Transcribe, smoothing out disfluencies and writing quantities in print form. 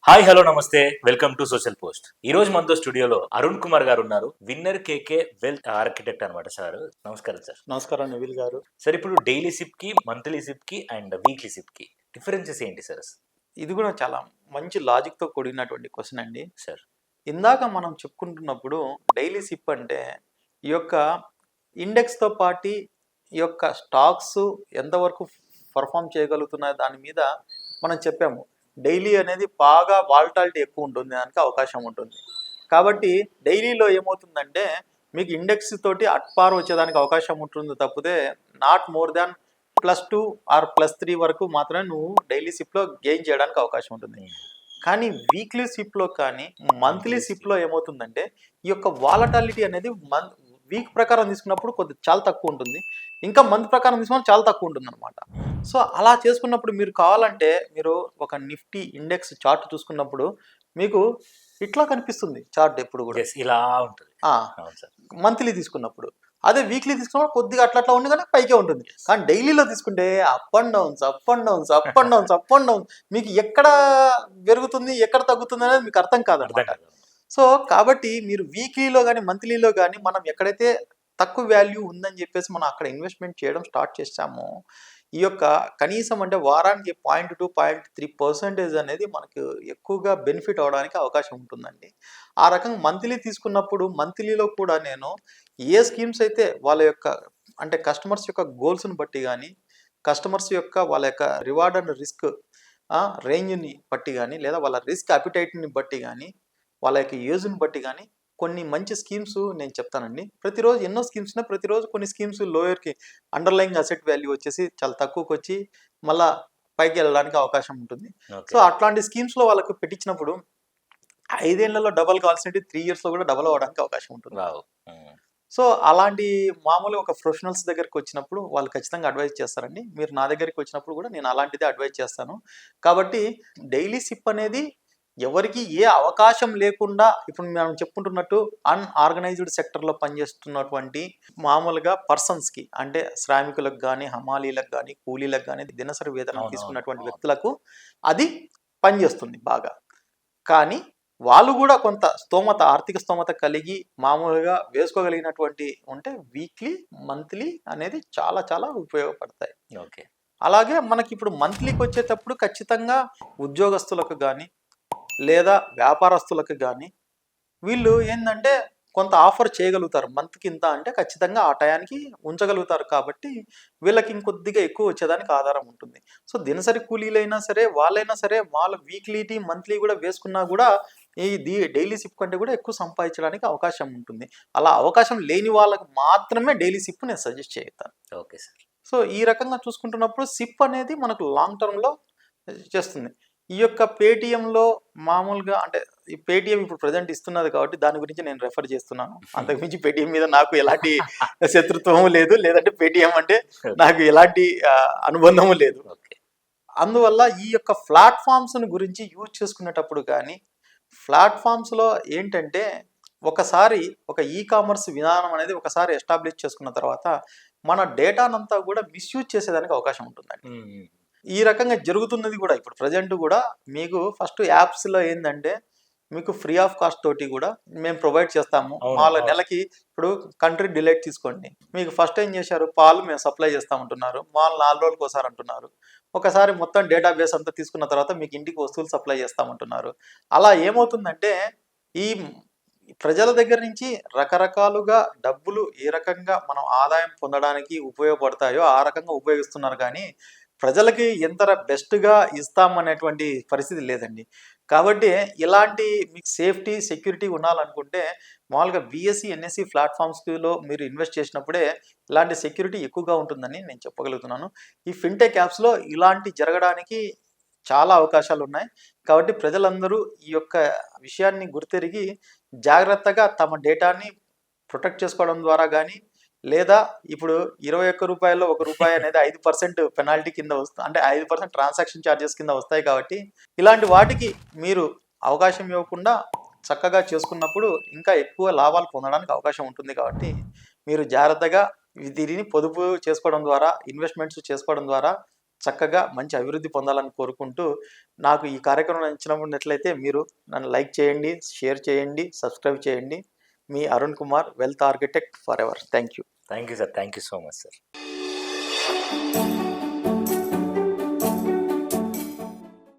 Hi hello నమస్తే welcome to social post. ఈ రోజు మనతో స్టూడియోలో అరుణ్ కుమార్ గారు ఉన్నారు. విన్నర్ కేకే వెల్త్ ఆర్కిటెక్ట్ అనమాట సార్. నమస్కారం సార్. నమస్కారం నివిల్ గారు. సార్ ఇప్పుడు డైలీ సిప్ కి, మంత్లీ సిప్ కి అండ్ వీక్లీ సిప్ కి డిఫరెన్సెస్ ఏంటి సార్? ఇది కూడా చాలా మంచి లాజిక్తో కూడినటువంటి క్వశ్చన్ అండి. సార్ ఇందాక మనం చెప్పుకుంటున్నప్పుడు డైలీ సిప్ అంటే ఈ యొక్క ఇండెక్స్తో పాటు ఈ యొక్క స్టాక్స్ ఎంతవరకు పర్ఫామ్ చేయగలుగుతున్నాయి దాని మీద మనం చెప్పాము. డైలీ అనేది బాగా వాలటాలిటీ ఎక్కువ ఉంటుంది, దానికి అవకాశం ఉంటుంది. కాబట్టి డైలీలో ఏమవుతుందంటే మీకు ఇండెక్స్ తోటి అట్పార్ వచ్చేదానికి అవకాశం ఉంటుంది తప్పితే నాట్ మోర్ దాన్ +2 ఆర్ +3 వరకు మాత్రమే నువ్వు డైలీ సిప్లో గెయిన్ చేయడానికి అవకాశం ఉంటుంది. కానీ వీక్లీ సిప్లో కానీ మంత్లీ సిప్లో ఏమవుతుందంటే ఈ యొక్క వాలటాలిటీ అనేది వీక్ ప్రకారం తీసుకున్నప్పుడు చాలా తక్కువ ఉంటుంది, ఇంకా మంత్ ప్రకారం తీసుకున్నప్పుడు చాలా తక్కువ ఉంటుంది అనమాట. సో అలా చేసుకున్నప్పుడు మీరు కావాలంటే మీరు ఒక నిఫ్టీ ఇండెక్స్ చార్ట్ చూసుకున్నప్పుడు మీకు ఇట్లా కనిపిస్తుంది చార్ట్ ఎప్పుడు కూడా ఇలా ఉంటుంది మంత్లీ తీసుకున్నప్పుడు. అదే వీక్లీ తీసుకున్నప్పుడు కొద్దిగా అట్లా ఉండి కానీ పైకే ఉంటుంది. కానీ డైలీలో తీసుకుంటే up and downs up and downs up and downs up and downs, మీకు ఎక్కడ పెరుగుతుంది ఎక్కడ తగ్గుతుంది అనేది మీకు అర్థం కాదు. సో కాబట్టి మీరు వీక్లీలో కానీ మంత్లీలో కానీ మనం ఎక్కడైతే తక్కువ వాల్యూ ఉందని చెప్పేసి మనం అక్కడ ఇన్వెస్ట్మెంట్ చేయడం స్టార్ట్ చేస్తామో ఈ యొక్క కనీసం అంటే వారానికి 0.2-0.3% అనేది మనకు ఎక్కువగా బెనిఫిట్ అవడానికి అవకాశం ఉంటుందండి. ఆ రకంగా మంత్లీ తీసుకున్నప్పుడు మంత్లీలో కూడా నేను ఏ స్కీమ్స్ అయితే వాళ్ళ యొక్క అంటే కస్టమర్స్ యొక్క గోల్స్ని బట్టి కానీ కస్టమర్స్ యొక్క వాళ్ళ యొక్క రివార్డ్ అండ్ రిస్క్ రేంజ్ని బట్టి కానీ లేదా వాళ్ళ రిస్క్ అపిటైట్ని బట్టి కానీ వాళ్ళ యొక్క ఏజ్ని బట్టి కానీ కొన్ని మంచి స్కీమ్స్ నేను చెప్తానండి. ప్రతిరోజు ఎన్నో స్కీమ్స్ ఉన్నాయి, ప్రతిరోజు కొన్ని స్కీమ్స్ లోయర్కి అండర్లైయింగ్ అసెట్ వాల్యూ వచ్చేసి చాలా తక్కువకి వచ్చి మళ్ళా పైకి వెళ్ళడానికి అవకాశం ఉంటుంది. సో అట్లాంటి స్కీమ్స్లో వాళ్ళకు పెట్టించినప్పుడు 5 ఏళ్లలో డబల్ కావాల్సినవి 3 yearsలో కూడా డబల్ అవ్వడానికి అవకాశం ఉంటుంది. సో అలాంటి మామూలు ఒక ప్రొఫెషనల్స్ దగ్గరికి వచ్చినప్పుడు వాళ్ళు ఖచ్చితంగా అడ్వైజ్ చేస్తారండి. మీరు నా దగ్గరికి వచ్చినప్పుడు కూడా నేను అలాంటిదే అడ్వైజ్ చేస్తాను. కాబట్టి డైలీ సిప్ అనేది ఎవరికి ఏ అవకాశం లేకుండా ఇప్పుడు మనం చెప్పుకుంటున్నట్టు అన్ఆర్గనైజ్డ్ సెక్టర్లో పనిచేస్తున్నటువంటి మామూలుగా పర్సన్స్కి అంటే శ్రామికులకు కానీ హమాలీలకు కానీ కూలీలకు కానీ దినసరి వేతనం తీసుకున్నటువంటి వ్యక్తులకు అది పనిచేస్తుంది బాగా. కానీ వాళ్ళు కూడా కొంత ఆర్థిక స్తోమత కలిగి మామూలుగా వేసుకోగలిగినటువంటి ఉంటే వీక్లీ మంత్లీ అనేది చాలా చాలా ఉపయోగపడతాయి. ఓకే. అలాగే మనకి ఇప్పుడు మంత్లీకి వచ్చేటప్పుడు ఖచ్చితంగా ఉద్యోగస్తులకు కానీ లేదా వ్యాపారస్తులకు కానీ వీళ్ళు ఏంటంటే కొంత ఆఫర్ చేయగలుగుతారు. మంత్కి ఇంత అంటే ఖచ్చితంగా ఆ టయానికి ఉంచగలుగుతారు. కాబట్టి వీళ్ళకి ఇంకొద్దిగా ఎక్కువ వచ్చేదానికి ఆధారం ఉంటుంది. సో దినసరి కూలీలైనా సరే వాళ్ళైనా సరే వాళ్ళ వీక్లీ మంత్లీ కూడా వేసుకున్నా కూడా ఈ డైలీ సిప్ కంటే కూడా ఎక్కువ సంపాదించడానికి అవకాశం ఉంటుంది. అలా అవకాశం లేని వాళ్ళకి మాత్రమే డైలీ సిప్ నేను సజెస్ట్ చేస్తాను. Okay sir. సో ఈ రకంగా చూసుకుంటున్నప్పుడు సిప్ అనేది మనకు లాంగ్ టర్మ్లో చేస్తుంది. ఈ యొక్క పేటిఎంలో మామూలుగా అంటే ఈ పేటిఎం ఇప్పుడు ప్రజెంట్ ఇస్తున్నది కాబట్టి దాని గురించి నేను రెఫర్ చేస్తున్నాను. అంతకుమించి పేటిఎం మీద నాకు ఎలాంటి శత్రుత్వము లేదు, లేదంటే పేటిఎం అంటే నాకు ఎలాంటి అనుబంధము లేదు. అందువల్ల ఈ యొక్క ప్లాట్ఫామ్స్ని గురించి యూజ్ చేసుకునేటప్పుడు కానీ ప్లాట్ఫామ్స్లో ఏంటంటే ఒకసారి ఒక కామర్స్ విధానం అనేది ఒకసారి ఎస్టాబ్లిష్ చేసుకున్న తర్వాత మన డేటానంతా కూడా మిస్యూజ్ చేసేదానికి అవకాశం ఉంటుందండి. ఈ రకంగా జరుగుతున్నది కూడా ఇప్పుడు ప్రజెంట్ కూడా మీకు ఫస్ట్ యాప్స్లో ఏంటంటే మీకు ఫ్రీ ఆఫ్ కాస్ట్ తోటి కూడా మేము ప్రొవైడ్ చేస్తాము. వాళ్ళ నెలకి ఇప్పుడు కంట్రీ డిలైట్ తీసుకోండి, మీకు ఫస్ట్ ఏం చేశారు, పాలు మేము సప్లై చేస్తామంటున్నారు, మాల్ 4 రోజులకు ఒకసారి అంటున్నారు. ఒకసారి మొత్తం డేటాబేస్ అంతా తీసుకున్న తర్వాత మీకు ఇంటికి వస్తువులు సప్లై చేస్తామంటున్నారు. అలా ఏమవుతుందంటే ఈ ప్రజల దగ్గర నుంచి రకరకాలుగా డబ్బులు ఏ రకంగా మనం ఆదాయం పొందడానికి ఉపయోగపడతాయో ఆ రకంగా ఉపయోగిస్తున్నారు. కానీ ప్రజలకి ఎంత బెస్ట్గా ఇస్తామనేటువంటి పరిస్థితి లేదండి. కాబట్టి ఇలాంటి మీకు సేఫ్టీ సెక్యూరిటీ ఉండాలనుకుంటే మామూలుగా బిఎస్సి ఎన్ఎస్సి ప్లాట్ఫామ్స్లో మీరు ఇన్వెస్ట్ చేసినప్పుడే ఇలాంటి సెక్యూరిటీ ఎక్కువగా ఉంటుందని నేను చెప్పగలుగుతున్నాను. ఈ ఫిన్టెక్ యాప్స్లో ఇలాంటి జరగడానికి చాలా అవకాశాలు ఉన్నాయి. కాబట్టి ప్రజలందరూ ఈ యొక్క విషయాన్ని గుర్తెరిగి జాగ్రత్తగా తమ డేటాని ప్రొటెక్ట్ చేసుకోవడం ద్వారా కానీ లేదా ఇప్పుడు 21 రూపాయల్లో ₹1 అనేది 5% పెనాల్టీ కింద వస్తుంది, అంటే 5% ట్రాన్సాక్షన్ ఛార్జెస్ కింద వస్తాయి. కాబట్టి ఇలాంటి వాటికి మీరు అవకాశం ఇవ్వకుండా చక్కగా చేసుకున్నప్పుడు ఇంకా ఎక్కువ లాభాలు పొందడానికి అవకాశం ఉంటుంది. కాబట్టి మీరు జాగ్రత్తగా దీనిని పొదుపు చేసుకోవడం ద్వారా ఇన్వెస్ట్మెంట్స్ చేసుకోవడం ద్వారా చక్కగా మంచి అభివృద్ధి పొందాలని కోరుకుంటూ, నాకు ఈ కార్యక్రమం నచ్చినట్లయితే మీరు నన్ను లైక్ చేయండి, షేర్ చేయండి, సబ్స్క్రైబ్ చేయండి. మీ Arun Kumar, wealth architect forever. Thank you. Thank you sir. Thank you so much sir.